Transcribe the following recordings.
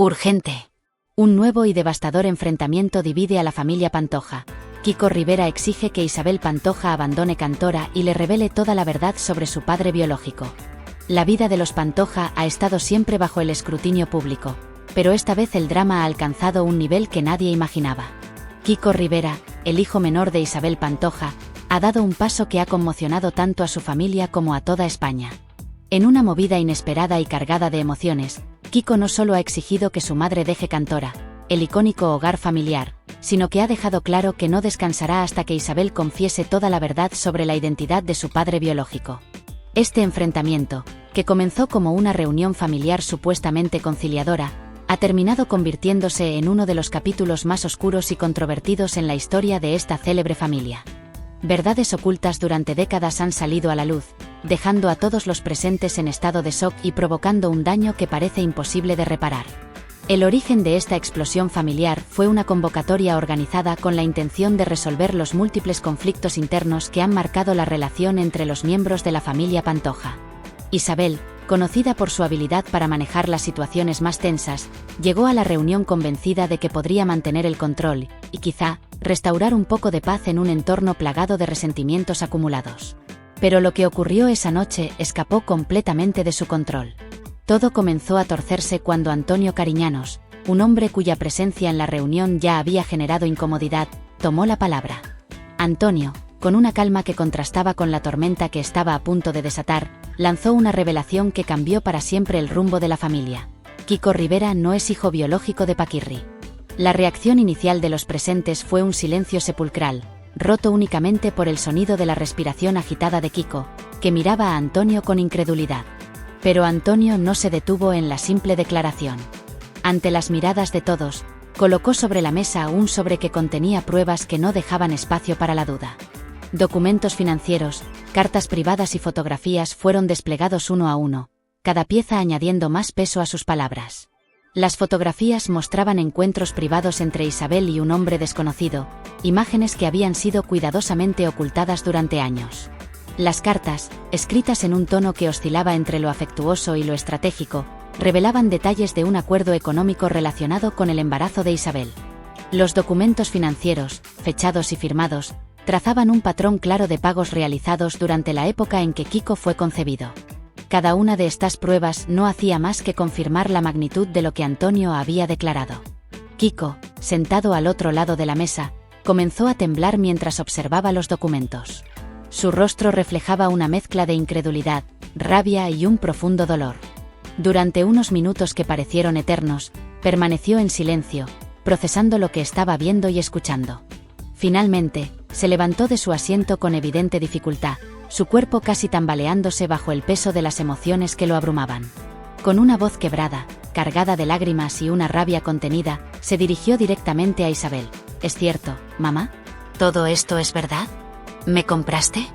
Urgente. Un nuevo y devastador enfrentamiento divide a la familia Pantoja. Kiko Rivera exige que Isabel Pantoja abandone Cantora y le revele toda la verdad sobre su padre biológico. La vida de los Pantoja ha estado siempre bajo el escrutinio público, pero esta vez el drama ha alcanzado un nivel que nadie imaginaba. Kiko Rivera, el hijo menor de Isabel Pantoja, ha dado un paso que ha conmocionado tanto a su familia como a toda España. En una movida inesperada y cargada de emociones, Kiko no solo ha exigido que su madre deje Cantora, el icónico hogar familiar, sino que ha dejado claro que no descansará hasta que Isabel confiese toda la verdad sobre la identidad de su padre biológico. Este enfrentamiento, que comenzó como una reunión familiar supuestamente conciliadora, ha terminado convirtiéndose en uno de los capítulos más oscuros y controvertidos en la historia de esta célebre familia. Verdades ocultas durante décadas han salido a la luz, dejando a todos los presentes en estado de shock y provocando un daño que parece imposible de reparar. El origen de esta explosión familiar fue una convocatoria organizada con la intención de resolver los múltiples conflictos internos que han marcado la relación entre los miembros de la familia Pantoja. Isabel, conocida por su habilidad para manejar las situaciones más tensas, llegó a la reunión convencida de que podría mantener el control y, quizá, restaurar un poco de paz en un entorno plagado de resentimientos acumulados. Pero lo que ocurrió esa noche escapó completamente de su control. Todo comenzó a torcerse cuando Antonio Cariñanos, un hombre cuya presencia en la reunión ya había generado incomodidad, tomó la palabra. Antonio, con una calma que contrastaba con la tormenta que estaba a punto de desatar, lanzó una revelación que cambió para siempre el rumbo de la familia. Kiko Rivera no es hijo biológico de Paquirri. La reacción inicial de los presentes fue un silencio sepulcral, roto únicamente por el sonido de la respiración agitada de Kiko, que miraba a Antonio con incredulidad. Pero Antonio no se detuvo en la simple declaración. Ante las miradas de todos, colocó sobre la mesa un sobre que contenía pruebas que no dejaban espacio para la duda. Documentos financieros, cartas privadas y fotografías fueron desplegados uno a uno, cada pieza añadiendo más peso a sus palabras. Las fotografías mostraban encuentros privados entre Isabel y un hombre desconocido, imágenes que habían sido cuidadosamente ocultadas durante años. Las cartas, escritas en un tono que oscilaba entre lo afectuoso y lo estratégico, revelaban detalles de un acuerdo económico relacionado con el embarazo de Isabel. Los documentos financieros, fechados y firmados, trazaban un patrón claro de pagos realizados durante la época en que Kiko fue concebido. Cada una de estas pruebas no hacía más que confirmar la magnitud de lo que Antonio había declarado. Kiko, sentado al otro lado de la mesa, comenzó a temblar mientras observaba los documentos. Su rostro reflejaba una mezcla de incredulidad, rabia y un profundo dolor. Durante unos minutos que parecieron eternos, permaneció en silencio, procesando lo que estaba viendo y escuchando. Finalmente, se levantó de su asiento con evidente dificultad, su cuerpo casi tambaleándose bajo el peso de las emociones que lo abrumaban. Con una voz quebrada, cargada de lágrimas y una rabia contenida, se dirigió directamente a Isabel. «¿Es cierto, mamá? ¿Todo esto es verdad? ¿Me compraste?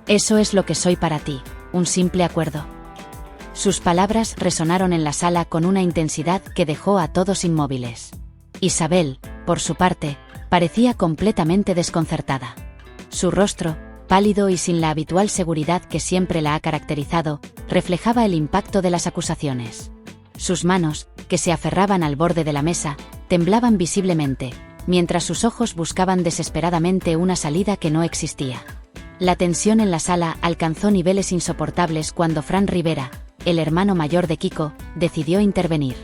Eso es lo que soy para ti, un simple acuerdo». Sus palabras resonaron en la sala con una intensidad que dejó a todos inmóviles. Isabel, por su parte, parecía completamente desconcertada. Su rostro, pálido y sin la habitual seguridad que siempre la ha caracterizado, reflejaba el impacto de las acusaciones. Sus manos, que se aferraban al borde de la mesa, temblaban visiblemente, mientras sus ojos buscaban desesperadamente una salida que no existía. La tensión en la sala alcanzó niveles insoportables cuando Fran Rivera, el hermano mayor de Kiko, decidió intervenir.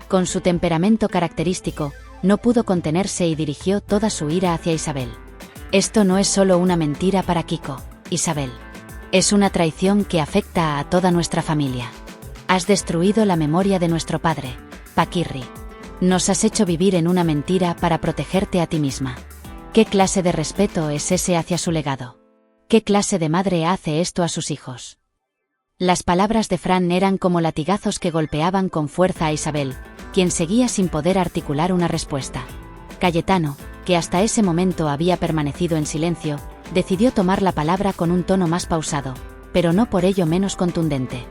Con su temperamento característico, no pudo contenerse y dirigió toda su ira hacia Isabel. «Esto no es solo una mentira para Kiko, Isabel. Es una traición que afecta a toda nuestra familia. Has destruido la memoria de nuestro padre, Paquirri. Nos has hecho vivir en una mentira para protegerte a ti misma. ¿Qué clase de respeto es ese hacia su legado? ¿Qué clase de madre hace esto a sus hijos?». Las palabras de Fran eran como latigazos que golpeaban con fuerza a Isabel, quien seguía sin poder articular una respuesta. Cayetano, que hasta ese momento había permanecido en silencio, decidió tomar la palabra con un tono más pausado, pero no por ello menos contundente.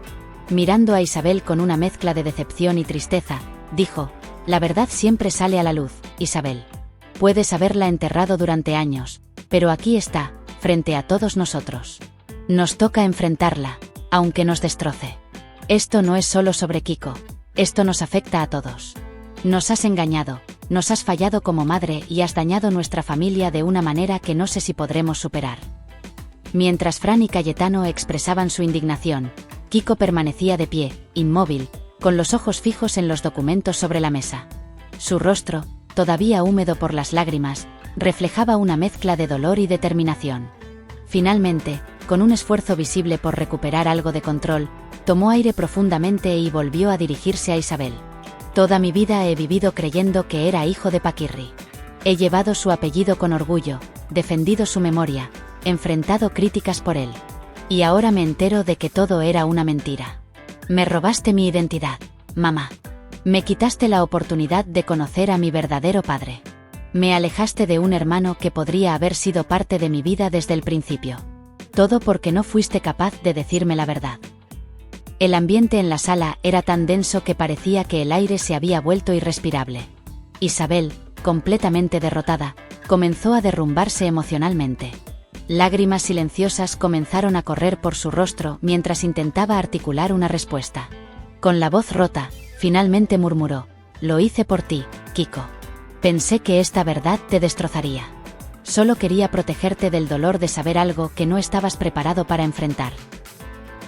Mirando a Isabel con una mezcla de decepción y tristeza, dijo: «La verdad siempre sale a la luz, Isabel. Puedes haberla enterrado durante años, pero aquí está, frente a todos nosotros. Nos toca enfrentarla, aunque nos destroce. Esto no es solo sobre Kiko, esto nos afecta a todos. Nos has engañado, nos has fallado como madre y has dañado nuestra familia de una manera que no sé si podremos superar. Mientras Fran y Cayetano expresaban su indignación, Kiko permanecía de pie, inmóvil, con los ojos fijos en los documentos sobre la mesa. Su rostro, todavía húmedo por las lágrimas, reflejaba una mezcla de dolor y determinación. Finalmente, con un esfuerzo visible por recuperar algo de control, tomó aire profundamente y volvió a dirigirse a Isabel. Toda mi vida he vivido creyendo que era hijo de Paquirri. He llevado su apellido con orgullo, defendido su memoria, enfrentado críticas por él. Y ahora me entero de que todo era una mentira. Me robaste mi identidad, mamá. Me quitaste la oportunidad de conocer a mi verdadero padre. Me alejaste de un hermano que podría haber sido parte de mi vida desde el principio. Todo porque no fuiste capaz de decirme la verdad. El ambiente en la sala era tan denso que parecía que el aire se había vuelto irrespirable. Isabel, completamente derrotada, comenzó a derrumbarse emocionalmente. Lágrimas silenciosas comenzaron a correr por su rostro mientras intentaba articular una respuesta. Con la voz rota, finalmente murmuró: «Lo hice por ti, Kiko. Pensé que esta verdad te destrozaría. Solo quería protegerte del dolor de saber algo que no estabas preparado para enfrentar».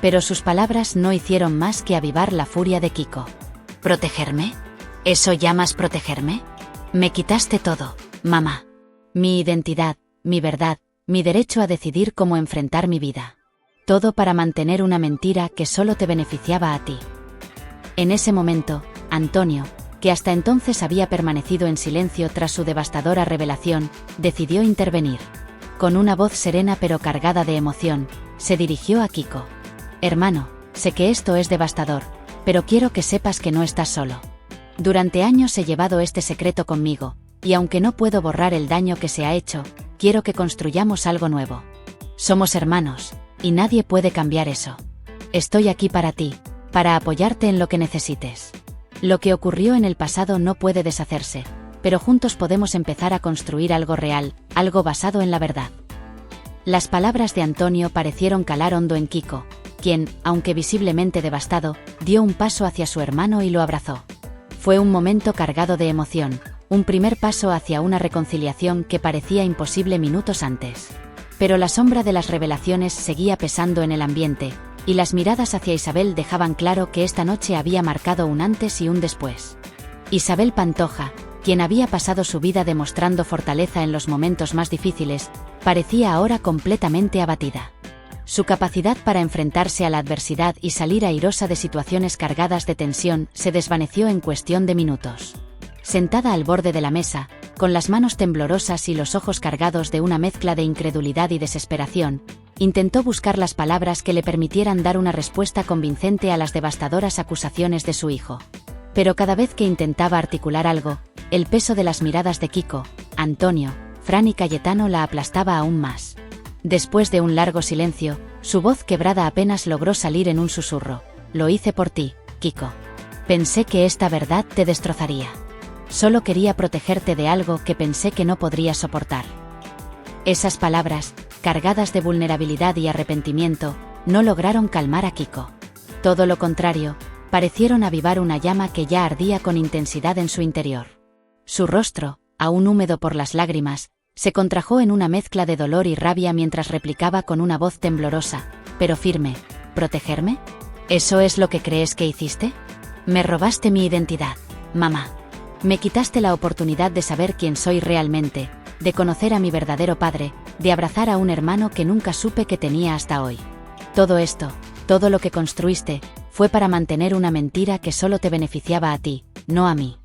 Pero sus palabras no hicieron más que avivar la furia de Kiko. ¿Protegerme? ¿Eso llamas protegerme? Me quitaste todo, mamá. Mi identidad, mi verdad, mi derecho a decidir cómo enfrentar mi vida. Todo para mantener una mentira que solo te beneficiaba a ti. En ese momento, Antonio, que hasta entonces había permanecido en silencio tras su devastadora revelación, decidió intervenir. Con una voz serena pero cargada de emoción, se dirigió a Kiko. «Hermano, sé que esto es devastador, pero quiero que sepas que no estás solo. Durante años he llevado este secreto conmigo, y aunque no puedo borrar el daño que se ha hecho, quiero que construyamos algo nuevo. Somos hermanos, y nadie puede cambiar eso. Estoy aquí para ti, para apoyarte en lo que necesites. Lo que ocurrió en el pasado no puede deshacerse, pero juntos podemos empezar a construir algo real, algo basado en la verdad». Las palabras de Antonio parecieron calar hondo en Kiko, quien, aunque visiblemente devastado, dio un paso hacia su hermano y lo abrazó. Fue un momento cargado de emoción, un primer paso hacia una reconciliación que parecía imposible minutos antes. Pero la sombra de las revelaciones seguía pesando en el ambiente, y las miradas hacia Isabel dejaban claro que esta noche había marcado un antes y un después. Isabel Pantoja, quien había pasado su vida demostrando fortaleza en los momentos más difíciles, parecía ahora completamente abatida. Su capacidad para enfrentarse a la adversidad y salir airosa de situaciones cargadas de tensión se desvaneció en cuestión de minutos. Sentada al borde de la mesa, con las manos temblorosas y los ojos cargados de una mezcla de incredulidad y desesperación, intentó buscar las palabras que le permitieran dar una respuesta convincente a las devastadoras acusaciones de su hijo. Pero cada vez que intentaba articular algo, el peso de las miradas de Kiko, Antonio, Fran y Cayetano la aplastaba aún más. Después de un largo silencio, su voz quebrada apenas logró salir en un susurro: «Lo hice por ti, Kiko. Pensé que esta verdad te destrozaría. Solo quería protegerte de algo que pensé que no podría soportar». Esas palabras, cargadas de vulnerabilidad y arrepentimiento, no lograron calmar a Kiko. Todo lo contrario, parecieron avivar una llama que ya ardía con intensidad en su interior. Su rostro, aún húmedo por las lágrimas, se contrajo en una mezcla de dolor y rabia mientras replicaba con una voz temblorosa, pero firme: ¿protegerme? ¿Eso es lo que crees que hiciste? Me robaste mi identidad, mamá. Me quitaste la oportunidad de saber quién soy realmente, de conocer a mi verdadero padre, de abrazar a un hermano que nunca supe que tenía hasta hoy. Todo esto, todo lo que construiste, fue para mantener una mentira que solo te beneficiaba a ti, no a mí.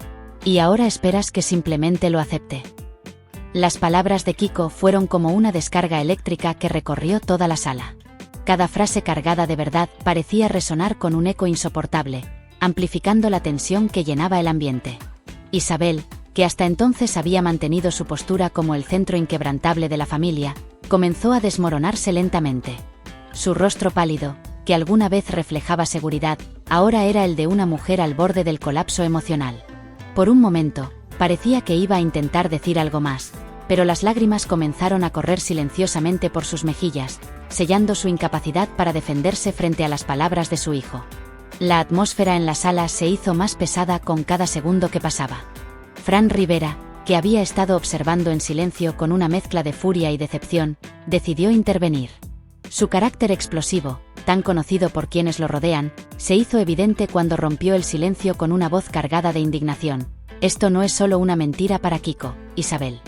Y ahora esperas que simplemente lo acepte». Las palabras de Kiko fueron como una descarga eléctrica que recorrió toda la sala. Cada frase cargada de verdad parecía resonar con un eco insoportable, amplificando la tensión que llenaba el ambiente. Isabel, que hasta entonces había mantenido su postura como el centro inquebrantable de la familia, comenzó a desmoronarse lentamente. Su rostro pálido, que alguna vez reflejaba seguridad, ahora era el de una mujer al borde del colapso emocional. Por un momento, parecía que iba a intentar decir algo más, pero las lágrimas comenzaron a correr silenciosamente por sus mejillas, sellando su incapacidad para defenderse frente a las palabras de su hijo. La atmósfera en la sala se hizo más pesada con cada segundo que pasaba. Fran Rivera, que había estado observando en silencio con una mezcla de furia y decepción, decidió intervenir. Su carácter explosivo, tan conocido por quienes lo rodean, se hizo evidente cuando rompió el silencio con una voz cargada de indignación. Esto no es solo una mentira para Kiko, Isabel.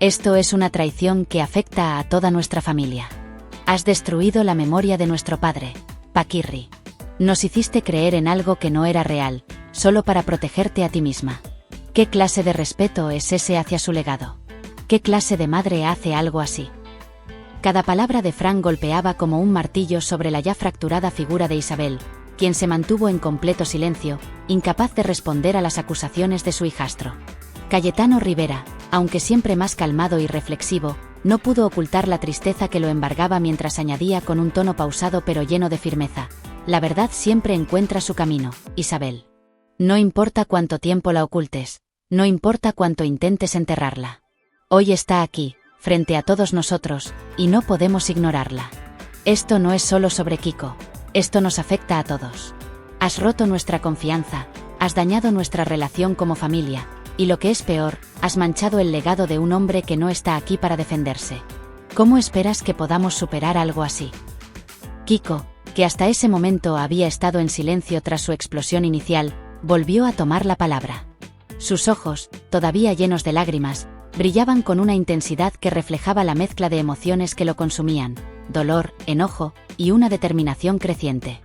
Esto es una traición que afecta a toda nuestra familia. Has destruido la memoria de nuestro padre, Paquirri. Nos hiciste creer en algo que no era real, solo para protegerte a ti misma. ¿Qué clase de respeto es ese hacia su legado? ¿Qué clase de madre hace algo así? Cada palabra de Fran golpeaba como un martillo sobre la ya fracturada figura de Isabel, quien se mantuvo en completo silencio, incapaz de responder a las acusaciones de su hijastro. Cayetano Rivera, aunque siempre más calmado y reflexivo, no pudo ocultar la tristeza que lo embargaba mientras añadía con un tono pausado pero lleno de firmeza: la verdad siempre encuentra su camino, Isabel. No importa cuánto tiempo la ocultes, no importa cuánto intentes enterrarla. Hoy está aquí, frente a todos nosotros, y no podemos ignorarla. Esto no es solo sobre Kiko, esto nos afecta a todos. Has roto nuestra confianza, has dañado nuestra relación como familia, y lo que es peor, has manchado el legado de un hombre que no está aquí para defenderse. ¿Cómo esperas que podamos superar algo así? Kiko, que hasta ese momento había estado en silencio tras su explosión inicial, volvió a tomar la palabra. Sus ojos, todavía llenos de lágrimas, brillaban con una intensidad que reflejaba la mezcla de emociones que lo consumían: dolor, enojo y una determinación creciente.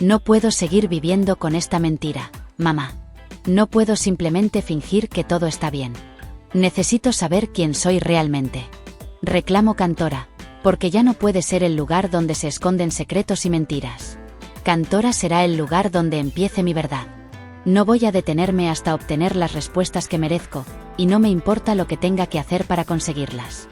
No puedo seguir viviendo con esta mentira, mamá. No puedo simplemente fingir que todo está bien. Necesito saber quién soy realmente. Reclamo Cantora, porque ya no puede ser el lugar donde se esconden secretos y mentiras. Cantora será el lugar donde empiece mi verdad. No voy a detenerme hasta obtener las respuestas que merezco, y no me importa lo que tenga que hacer para conseguirlas.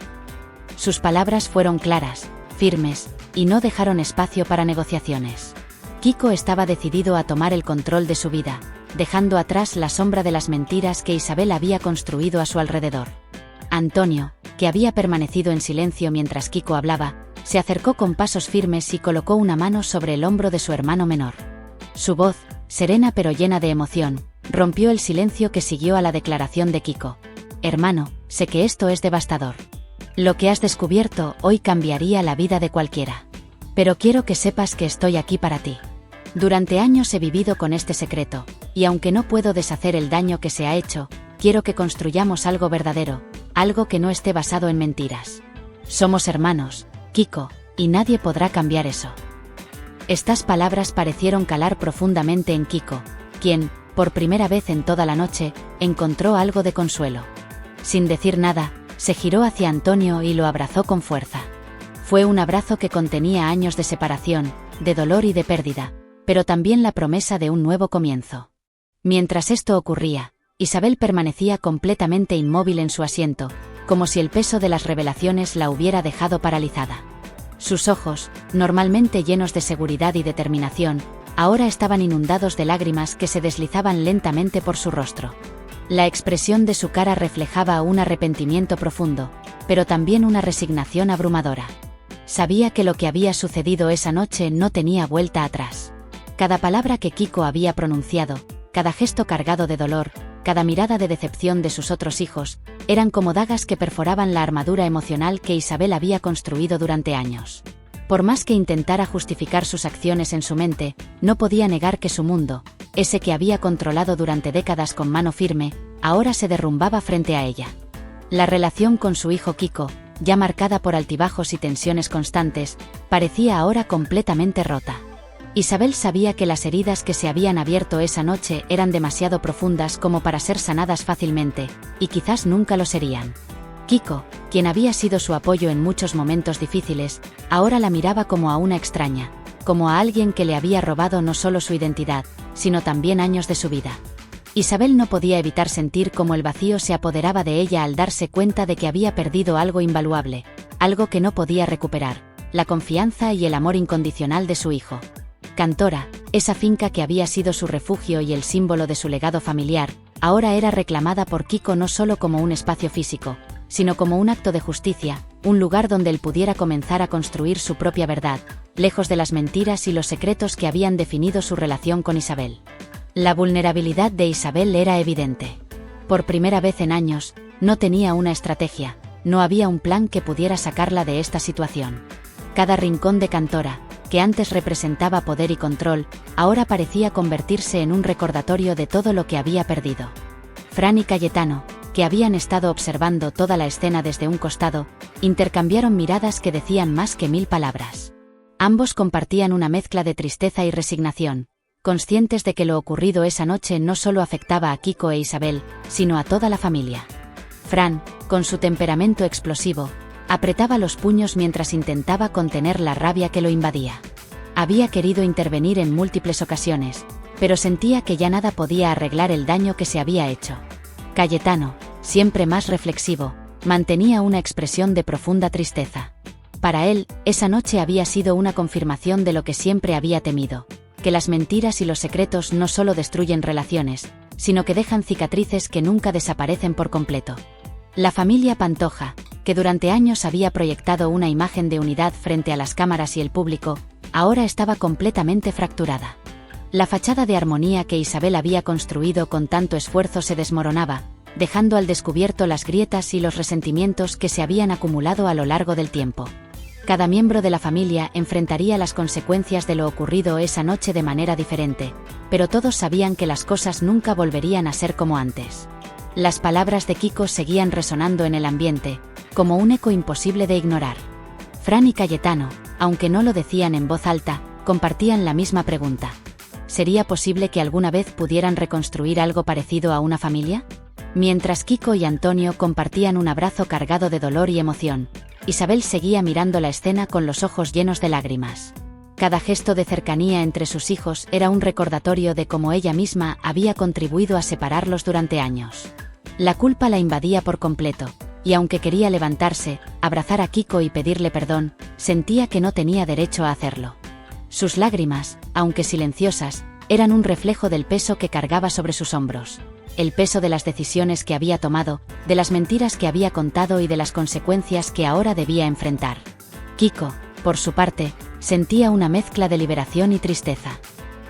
Sus palabras fueron claras, firmes, y no dejaron espacio para negociaciones. Kiko estaba decidido a tomar el control de su vida, dejando atrás la sombra de las mentiras que Isabel había construido a su alrededor. Antonio, que había permanecido en silencio mientras Kiko hablaba, se acercó con pasos firmes y colocó una mano sobre el hombro de su hermano menor. Su voz, serena pero llena de emoción, rompió el silencio que siguió a la declaración de Kiko. Hermano, sé que esto es devastador. Lo que has descubierto hoy cambiaría la vida de cualquiera. Pero quiero que sepas que estoy aquí para ti. Durante años he vivido con este secreto, y aunque no puedo deshacer el daño que se ha hecho, quiero que construyamos algo verdadero, algo que no esté basado en mentiras. Somos hermanos, Kiko, y nadie podrá cambiar eso. Estas palabras parecieron calar profundamente en Kiko, quien, por primera vez en toda la noche, encontró algo de consuelo. Sin decir nada, se giró hacia Antonio y lo abrazó con fuerza. Fue un abrazo que contenía años de separación, de dolor y de pérdida, pero también la promesa de un nuevo comienzo. Mientras esto ocurría, Isabel permanecía completamente inmóvil en su asiento, como si el peso de las revelaciones la hubiera dejado paralizada. Sus ojos, normalmente llenos de seguridad y determinación, ahora estaban inundados de lágrimas que se deslizaban lentamente por su rostro. La expresión de su cara reflejaba un arrepentimiento profundo, pero también una resignación abrumadora. Sabía que lo que había sucedido esa noche no tenía vuelta atrás. Cada palabra que Kiko había pronunciado, cada gesto cargado de dolor, cada mirada de decepción de sus otros hijos, eran como dagas que perforaban la armadura emocional que Isabel había construido durante años. Por más que intentara justificar sus acciones en su mente, no podía negar que su mundo, ese que había controlado durante décadas con mano firme, ahora se derrumbaba frente a ella. La relación con su hijo Kiko, ya marcada por altibajos y tensiones constantes, parecía ahora completamente rota. Isabel sabía que las heridas que se habían abierto esa noche eran demasiado profundas como para ser sanadas fácilmente, y quizás nunca lo serían. Kiko, quien había sido su apoyo en muchos momentos difíciles, ahora la miraba como a una extraña, como a alguien que le había robado no solo su identidad, sino también años de su vida. Isabel no podía evitar sentir cómo el vacío se apoderaba de ella al darse cuenta de que había perdido algo invaluable, algo que no podía recuperar, la confianza y el amor incondicional de su hijo. Cantora, esa finca que había sido su refugio y el símbolo de su legado familiar, ahora era reclamada por Kiko no solo como un espacio físico, sino como un acto de justicia, un lugar donde él pudiera comenzar a construir su propia verdad, lejos de las mentiras y los secretos que habían definido su relación con Isabel. La vulnerabilidad de Isabel era evidente. Por primera vez en años, no tenía una estrategia, no había un plan que pudiera sacarla de esta situación. Cada rincón de Cantora, que antes representaba poder y control, ahora parecía convertirse en un recordatorio de todo lo que había perdido. Fran y Cayetano, que habían estado observando toda la escena desde un costado, intercambiaron miradas que decían más que 1000 palabras. Ambos compartían una mezcla de tristeza y resignación, conscientes de que lo ocurrido esa noche no solo afectaba a Kiko e Isabel, sino a toda la familia. Fran, con su temperamento explosivo, apretaba los puños mientras intentaba contener la rabia que lo invadía. Había querido intervenir en múltiples ocasiones, pero sentía que ya nada podía arreglar el daño que se había hecho. Cayetano, siempre más reflexivo, mantenía una expresión de profunda tristeza. Para él, esa noche había sido una confirmación de lo que siempre había temido, que las mentiras y los secretos no solo destruyen relaciones, sino que dejan cicatrices que nunca desaparecen por completo. La familia Pantoja, que durante años había proyectado una imagen de unidad frente a las cámaras y el público, ahora estaba completamente fracturada. La fachada de armonía que Isabel había construido con tanto esfuerzo se desmoronaba, dejando al descubierto las grietas y los resentimientos que se habían acumulado a lo largo del tiempo. Cada miembro de la familia enfrentaría las consecuencias de lo ocurrido esa noche de manera diferente, pero todos sabían que las cosas nunca volverían a ser como antes. Las palabras de Kiko seguían resonando en el ambiente, como un eco imposible de ignorar. Fran y Cayetano, aunque no lo decían en voz alta, compartían la misma pregunta. ¿Sería posible que alguna vez pudieran reconstruir algo parecido a una familia? Mientras Kiko y Antonio compartían un abrazo cargado de dolor y emoción, Isabel seguía mirando la escena con los ojos llenos de lágrimas. Cada gesto de cercanía entre sus hijos era un recordatorio de cómo ella misma había contribuido a separarlos durante años. La culpa la invadía por completo, y aunque quería levantarse, abrazar a Kiko y pedirle perdón, sentía que no tenía derecho a hacerlo. Sus lágrimas, aunque silenciosas, eran un reflejo del peso que cargaba sobre sus hombros. El peso de las decisiones que había tomado, de las mentiras que había contado y de las consecuencias que ahora debía enfrentar. Kiko, por su parte, sentía una mezcla de liberación y tristeza.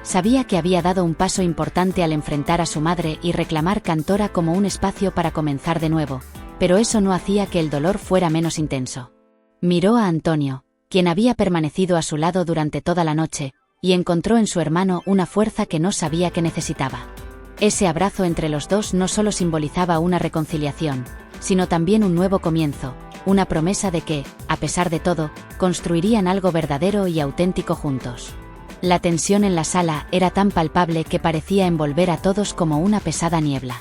Sabía que había dado un paso importante al enfrentar a su madre y reclamar Cantora como un espacio para comenzar de nuevo, pero eso no hacía que el dolor fuera menos intenso. Miró a Antonio, quien había permanecido a su lado durante toda la noche, y encontró en su hermano una fuerza que no sabía que necesitaba. Ese abrazo entre los dos no solo simbolizaba una reconciliación, sino también un nuevo comienzo, una promesa de que, a pesar de todo, construirían algo verdadero y auténtico juntos. La tensión en la sala era tan palpable que parecía envolver a todos como una pesada niebla.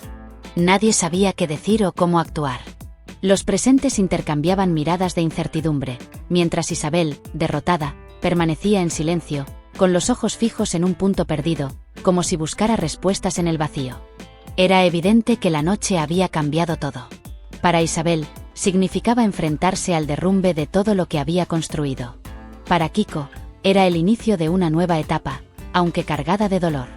Nadie sabía qué decir o cómo actuar. Los presentes intercambiaban miradas de incertidumbre, mientras Isabel, derrotada, permanecía en silencio, con los ojos fijos en un punto perdido, como si buscara respuestas en el vacío. Era evidente que la noche había cambiado todo. Para Isabel, significaba enfrentarse al derrumbe de todo lo que había construido. Para Kiko, era el inicio de una nueva etapa, aunque cargada de dolor.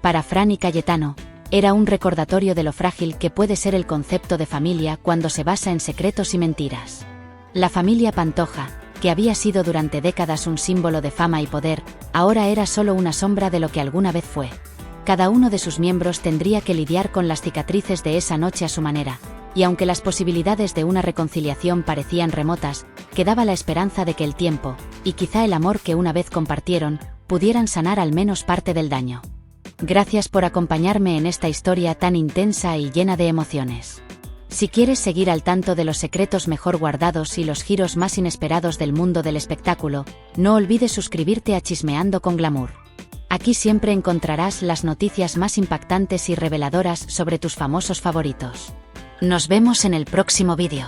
Para Fran y Cayetano, era un recordatorio de lo frágil que puede ser el concepto de familia cuando se basa en secretos y mentiras. La familia Pantoja, que había sido durante décadas un símbolo de fama y poder, ahora era solo una sombra de lo que alguna vez fue. Cada uno de sus miembros tendría que lidiar con las cicatrices de esa noche a su manera, y aunque las posibilidades de una reconciliación parecían remotas, quedaba la esperanza de que el tiempo, y quizá el amor que una vez compartieron, pudieran sanar al menos parte del daño. Gracias por acompañarme en esta historia tan intensa y llena de emociones. Si quieres seguir al tanto de los secretos mejor guardados y los giros más inesperados del mundo del espectáculo, no olvides suscribirte a Chismeando con Glamour. Aquí siempre encontrarás las noticias más impactantes y reveladoras sobre tus famosos favoritos. Nos vemos en el próximo vídeo.